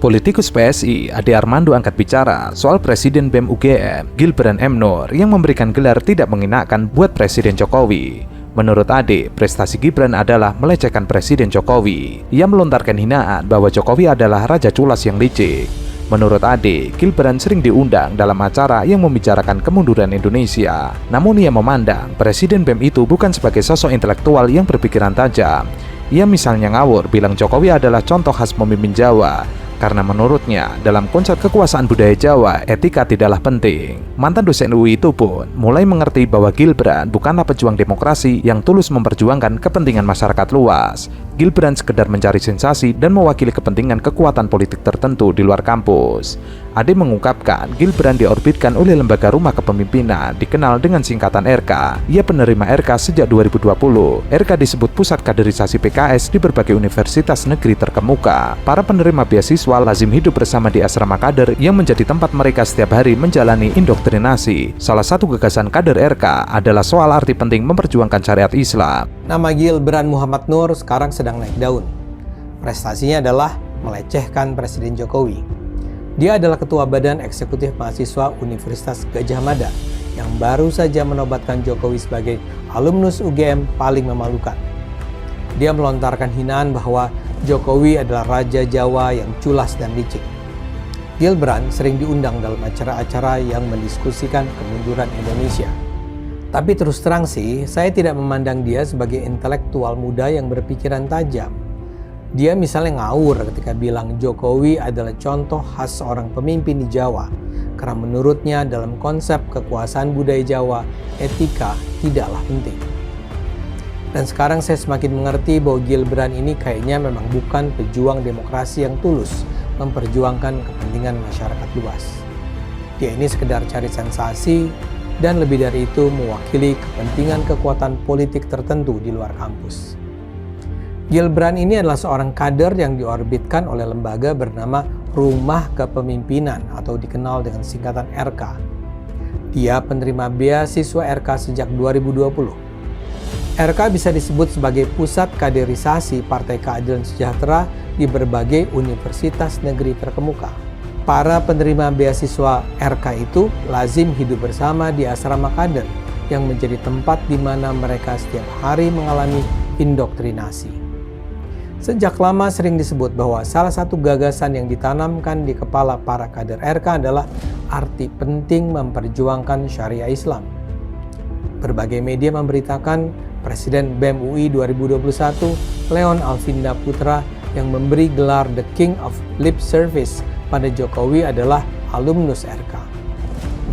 Politikus PSI, Ade Armando angkat bicara soal Presiden BEM UGM, Gilbran M. Nur, yang memberikan gelar tidak mengenakan buat Presiden Jokowi. Menurut Ade, prestasi Gibran adalah melecehkan Presiden Jokowi. Ia melontarkan hinaan bahwa Jokowi adalah raja culas yang licik. Menurut Ade, Gilbran sering diundang dalam acara yang membicarakan kemunduran Indonesia. Namun ia memandang Presiden BEM itu bukan sebagai sosok intelektual yang berpikiran tajam. Ia misalnya ngawur bilang Jokowi adalah contoh khas pemimpin Jawa, karena menurutnya dalam konsep kekuasaan budaya Jawa, etika tidaklah penting. Mantan dosen UI itu pun mulai mengerti bahwa Gilbran bukanlah pejuang demokrasi yang tulus memperjuangkan kepentingan masyarakat luas. Gilbran sekedar mencari sensasi dan mewakili kepentingan kekuatan politik tertentu di luar kampus. Ade mengungkapkan Gilbran diorbitkan oleh lembaga rumah kepemimpinan dikenal dengan singkatan RK. Ia penerima RK sejak 2020. RK disebut pusat kaderisasi PKS di berbagai universitas negeri terkemuka. Para penerima beasiswa lazim hidup bersama di asrama kader yang menjadi tempat mereka setiap hari menjalani indoktrinasi. Salah satu gagasan kader RK adalah soal arti penting memperjuangkan syariat Islam. Nama Gilbran Muhammad Nur sekarang sedang naik daun. Prestasinya adalah melecehkan Presiden Jokowi. Dia adalah Ketua Badan Eksekutif Mahasiswa Universitas Gadjah Mada yang baru saja menobatkan Jokowi sebagai alumnus UGM paling memalukan. Dia melontarkan hinaan bahwa Jokowi adalah Raja Jawa yang culas dan licik. Gilbran sering diundang dalam acara-acara yang mendiskusikan kemunduran Indonesia. Tapi terus terang sih, saya tidak memandang dia sebagai intelektual muda yang berpikiran tajam. Dia misalnya ngawur ketika bilang Jokowi adalah contoh khas seorang pemimpin di Jawa, karena menurutnya dalam konsep kekuasaan budaya Jawa, etika tidaklah penting. Dan sekarang saya semakin mengerti bahwa Gilbran ini kayaknya memang bukan pejuang demokrasi yang tulus memperjuangkan kepentingan masyarakat luas. Dia ini sekedar cari sensasi dan lebih dari itu mewakili kepentingan kekuatan politik tertentu di luar kampus. Gilbran ini adalah seorang kader yang diorbitkan oleh lembaga bernama Rumah Kepemimpinan atau dikenal dengan singkatan RK. Dia penerima beasiswa RK sejak 2020. RK bisa disebut sebagai pusat kaderisasi Partai Keadilan Sejahtera di berbagai universitas negeri terkemuka. Para penerima beasiswa RK itu lazim hidup bersama di asrama kader yang menjadi tempat di mana mereka setiap hari mengalami indoktrinasi. Sejak lama sering disebut bahwa salah satu gagasan yang ditanamkan di kepala para kader RK adalah arti penting memperjuangkan syariah Islam. Berbagai media memberitakan Presiden BEM UI 2021, Leon Alvinda Putra, yang memberi gelar The King of Lip Service pada Jokowi adalah alumnus RK.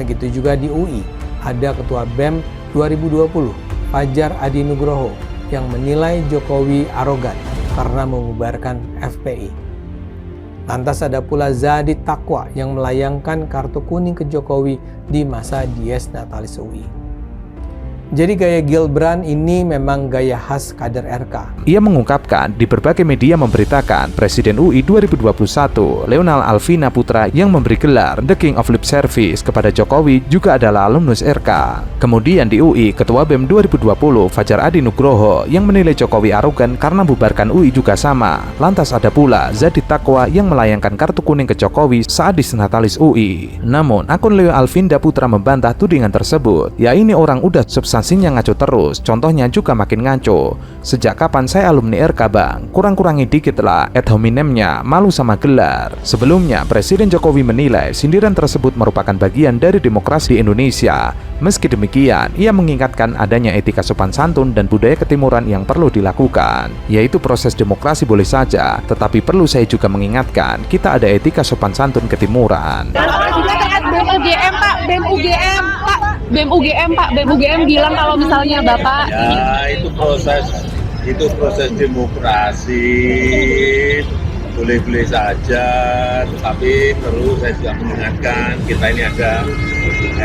Begitu juga di UI, ada Ketua BEM 2020, Fajar Adi Nugroho, yang menilai Jokowi arogan karena membubarkan FPI. Lantas ada pula Zadi Taqwa yang melayangkan kartu kuning ke Jokowi di masa Dies Natalis UI. Jadi gaya Gilbran ini memang gaya khas kader RK. Ia mengungkapkan di berbagai media memberitakan Presiden UI 2021, Leonal Alvina Putra, yang memberi gelar The King of Lip Service kepada Jokowi juga adalah alumnus RK. Kemudian di UI, Ketua BEM 2020, Fajar Adi Nugroho, yang menilai Jokowi arogan karena bubarkan UI juga sama. Lantas ada pula Zadi Taqwa yang melayangkan kartu kuning ke Jokowi saat di Natalis UI. Namun, akun Leo Alvinda Putra membantah tudingan tersebut. Ya ini orang udah substansinya ngaco terus, contohnya juga makin ngaco. Sejak kapan saya alumni RK bang? Kurang-kurangi dikit lah ad hominemnya, malu sama gelar. Sebelumnya, Presiden Jokowi menilai sindiran tersebut merupakan bagian dari demokrasi di Indonesia. Meski demikian, ia mengingatkan adanya etika sopan santun dan budaya ketimuran yang perlu dilakukan. Yaitu proses demokrasi boleh saja, tetapi perlu saya juga mengingatkan, kita ada etika sopan santun ketimuran. BEM UGM Pak, BEM UGM Pak, BEM UGM Pak, BEM UGM bilang kalau misalnya Bapak itu proses demokrasi, boleh-boleh saja, tetapi perlu saya juga mengingatkan kita ini ada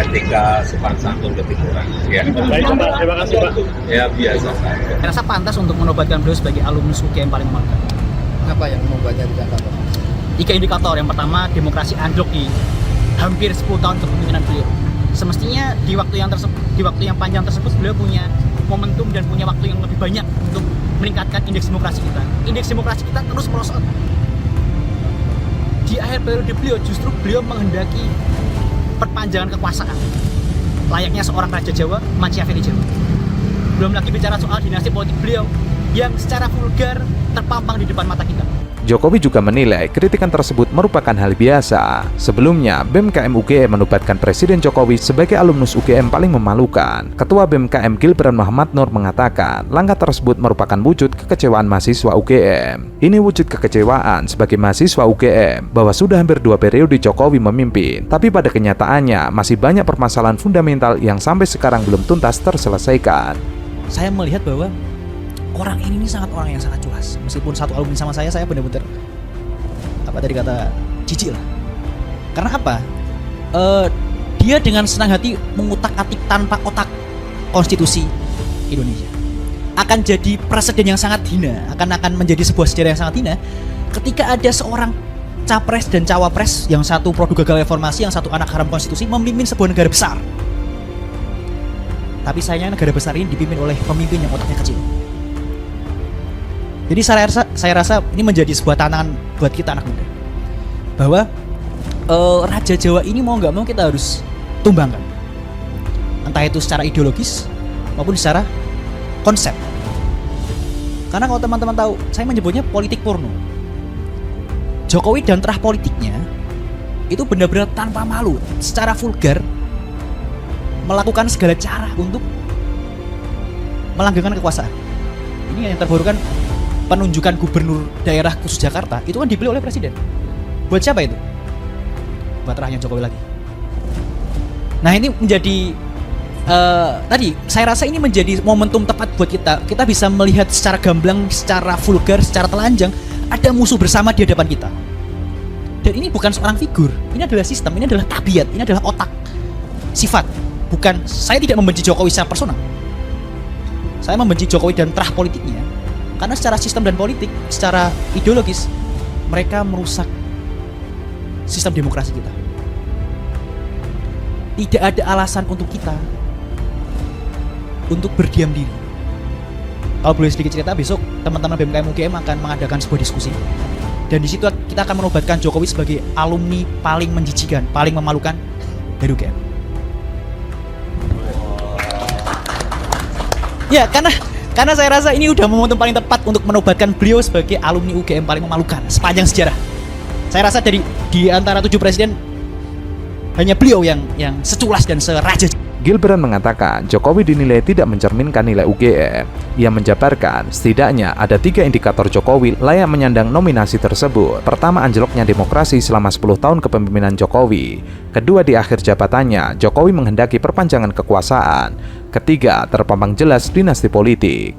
etika sopan santun ketimuran. Ya. Baik Pak, terima kasih Pak. Ya biasa saja. Saya rasa pantas untuk menobatkan beliau sebagai alumnus UGM paling memalukan. Apa yang membuatnya tidak dapat? 3 indikator. Yang pertama, demokrasi anjlok di hampir 10 tahun kepemimpinan beliau. Semestinya di waktu yang panjang tersebut beliau punya momentum dan punya waktu yang lebih banyak untuk meningkatkan indeks demokrasi kita. Indeks demokrasi kita terus merosot. Di akhir periode beliau justru beliau menghendaki perpanjangan kekuasaan layaknya seorang Raja Jawa, Machiavelli Jawa. Belum lagi bicara soal dinasti politik beliau yang secara vulgar terpampang di depan mata kita. Jokowi juga menilai kritikan tersebut merupakan hal biasa. Sebelumnya, BEM KM UGM menobatkan Presiden Jokowi sebagai alumnus UGM paling memalukan. Ketua BEM KM Gilbran Muhammad Nur mengatakan, langkah tersebut merupakan wujud kekecewaan mahasiswa UGM. Ini wujud kekecewaan sebagai mahasiswa UGM bahwa sudah hampir 2 periode Jokowi memimpin, tapi pada kenyataannya masih banyak permasalahan fundamental yang sampai sekarang belum tuntas terselesaikan. Saya melihat bahwa orang ini sangat orang yang sangat culas. Meskipun satu alumni sama saya benar-benar apa tadi kata jijik lah. Karena apa? Dia dengan senang hati mengutak-atik tanpa otak konstitusi Indonesia. Akan jadi presiden yang sangat hina, akan menjadi sebuah sejarah yang sangat hina ketika ada seorang capres dan cawapres, yang satu produk gagal reformasi, yang satu anak haram konstitusi, memimpin sebuah negara besar. Tapi sayangnya negara besar ini dipimpin oleh pemimpin yang otaknya kecil. Jadi saya rasa ini menjadi sebuah tantangan buat kita anak muda, bahwa Raja Jawa ini mau nggak mau kita harus tumbangkan, entah itu secara ideologis maupun secara konsep. Karena kalau teman-teman tahu, saya menyebutnya politik porno. Jokowi dan terah politiknya itu benar-benar tanpa malu, secara vulgar melakukan segala cara untuk melanggengkan kekuasaan. Ini yang terbaru kan, penunjukan gubernur daerah khusus Jakarta itu kan dipilih oleh presiden. Buat siapa itu? Buat rahnya Jokowi lagi. Nah, ini menjadi tadi saya rasa ini menjadi momentum tepat buat kita. Kita bisa melihat secara gamblang, secara vulgar, secara telanjang ada musuh bersama di hadapan kita. Dan ini bukan seorang figur, ini adalah sistem, ini adalah tabiat, ini adalah otak, sifat. Bukan, saya tidak membenci Jokowi secara personal. Saya membenci Jokowi dan terah politiknya karena secara sistem dan politik, secara ideologis, mereka merusak sistem demokrasi kita. Tidak ada alasan untuk kita untuk berdiam diri. Kalau boleh sedikit cerita, besok teman-teman BMKM UGM akan mengadakan sebuah diskusi. Dan di situ kita akan menobatkan Jokowi sebagai alumni paling menjijikan, paling memalukan dari UGM. Ya, karena saya rasa ini udah momentum paling tepat untuk menobatkan beliau sebagai alumni UGM paling memalukan sepanjang sejarah. Saya rasa di antara 7 presiden hanya beliau yang seculas dan seraja. Gilbran mengatakan Jokowi dinilai tidak mencerminkan nilai UGM. Ia menjabarkan setidaknya ada 3 indikator Jokowi layak menyandang nominasi tersebut. Pertama, anjloknya demokrasi selama 10 tahun kepemimpinan Jokowi. Kedua, di akhir jabatannya Jokowi menghendaki perpanjangan kekuasaan. Ketiga, terpampang jelas dinasti politik.